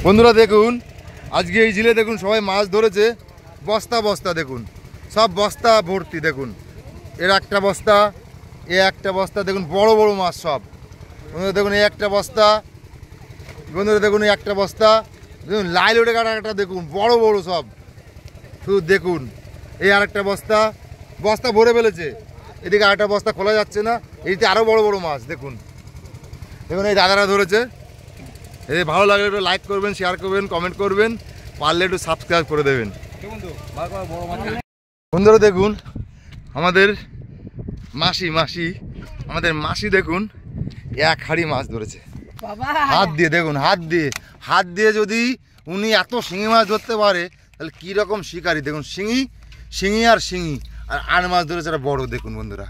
বন্ধুরা দেখুন আজকে এই ঝিলে দেখুন সবাই মাছ ধরেছে, বস্তা বস্তা দেখুন, সব বস্তা ভর্তি দেখুন। এর একটা বস্তা, এ একটা বস্তা দেখুন, বড় বড় মাছ সব। বন্ধুরা দেখুন এই একটা বস্তা, বন্ধুরা দেখুন এই একটা বস্তা, দেখুন লাইল ওটে কাটা দেখুন, বড় বড় সব। শুধু দেখুন এই আর একটা বস্তা, বস্তা ভরে ফেলেছে। এদিকে আরেকটা বস্তা খোলা যাচ্ছে না, এইদিকে আরও বড় বড় মাছ দেখুন। দেখুন এই দাদারা ধরেছে। এই ভালো লাগলে একটু লাইক করবেন, শেয়ার করবেন, কমেন্ট করবেন, পারলে একটু সাবস্ক্রাইব করে দেবেন। বন্ধুরা দেখুন আমাদের মাসি দেখুন এক হাঁড়ি মাছ ধরেছে হাত দিয়ে। দেখুন হাত দিয়ে যদি উনি এত শিঙি মাছ ধরতে পারে তাহলে কীরকম শিকারি দেখুন। শিঙি আর মাছ ধরেছে একটা বড়। দেখুন বন্ধুরা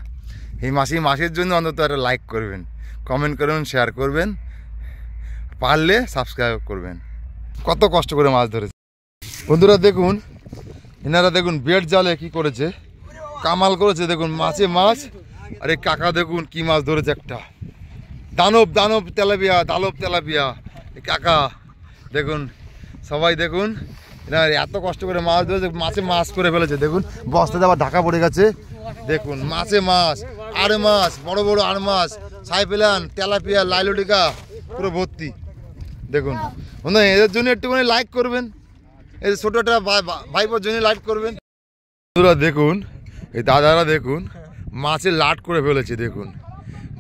এই মাসের জন্য অন্তত একটা লাইক করবেন, কমেন্ট করবেন, শেয়ার করবেন, পারলে সাবস্ক্রাইব করবেন। কত কষ্ট করে মাছ ধরেছে বন্ধুরা। দেখুন এনারা দেখুন বেড জালে কি করেছে, কামাল করেছে। দেখুন মাছে মাছ। আর এই কাকা দেখুন কি মাছ ধরেছে, একটা দানব তেলাপিয়া। এই কাকা দেখুন, সবাই দেখুন এনার এত কষ্ট করে মাছ ধরেছে, মাছে মাছ করে ফেলেছে। দেখুন বস্তাতে আবার ঢাকা পড়ে গেছে। দেখুন মাছে মাছ, আর মাছ, বড় বড় আর মাছ, সাইপেলান, তেলাপিয়া, লাইলটিকা পুরো ভর্তি। দেখুন বন্ধুরা এদের জন্য একটুখানি লাইক করবেন, এই ছোটো একটা ভাইপোর জন্য লাইক করবেন। বন্ধুরা দেখুন এই দাদারা দেখুন মাছের লাট করে ফেলেছে। দেখুন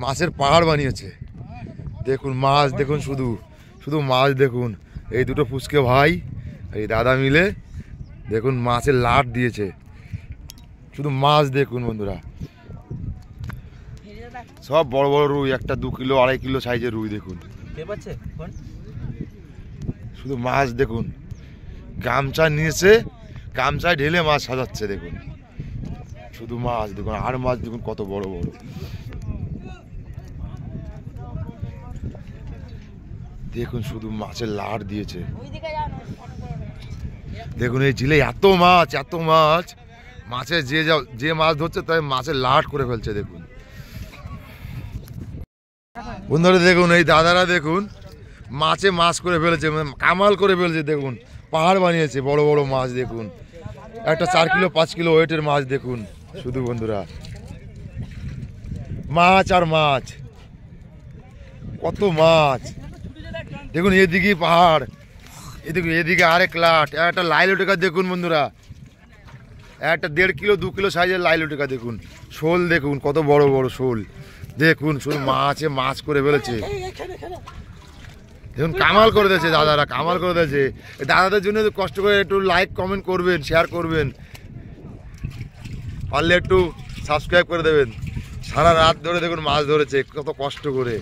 মাছের পাহাড় বানিয়েছে। দেখুন মাছ দেখুন, শুধু মাছ দেখুন। এই দুটো ফুচকে ভাই এই দাদা মিলে দেখুন মাছের লাট দিয়েছে, শুধু মাছ দেখুন বন্ধুরা। সব বড় বড় রুই, একটা 2 কিলো 2.5 কিলো সাইজের রুই। দেখুন শুধু মাছ দেখুন, গামছা নিয়েছে, গামছায় ঢেলে মাছ সাজাচ্ছে। দেখুন শুধু মাছ দেখুন, আর মাছ দেখুন কত বড় বড়। দেখুন শুধু মাছের লাট দিয়েছে। দেখুন এই ঝিলে এত মাছ, মাছের যে মাছ ধরছে তাই মাছের লাট করে ফেলছে। দেখুন বন্ধুরা দেখুন এই দাদারা দেখুন মাছে মাছ করে ফেলেছে, কামাল করে ফেলেছে। দেখুন পাহাড় বানিয়েছে, বড় বড় মাছ। দেখুন একটা 4 কিলো 5 কিলো ওয়েটের মাছ। দেখুন শুধু বন্ধুরা মাছ আর মাছ, কত মাছ। দেখুন এদিকে পাহাড়, এদিকে আরেক লাট, একটা লাইলটিকা। দেখুন বন্ধুরা একটা 1.5 কিলো 2 কিলো সাইজের লাইলটিকা। দেখুন শোল, দেখুন কত বড় বড় শোল। দেখুন শুধু মাছে মাছ করে ফেলেছে। দেখুন কামাল করে দিয়েছে দাদারা, কামাল করে দিয়েছে। দাদাদের জন্য কষ্ট করে একটু লাইক কমেন্ট করবেন, শেয়ার করবেন, পারলে একটু সাবস্ক্রাইব করে দেবেন। সারা রাত ধরে দেখুন মাছ ধরেছে কত কষ্ট করে।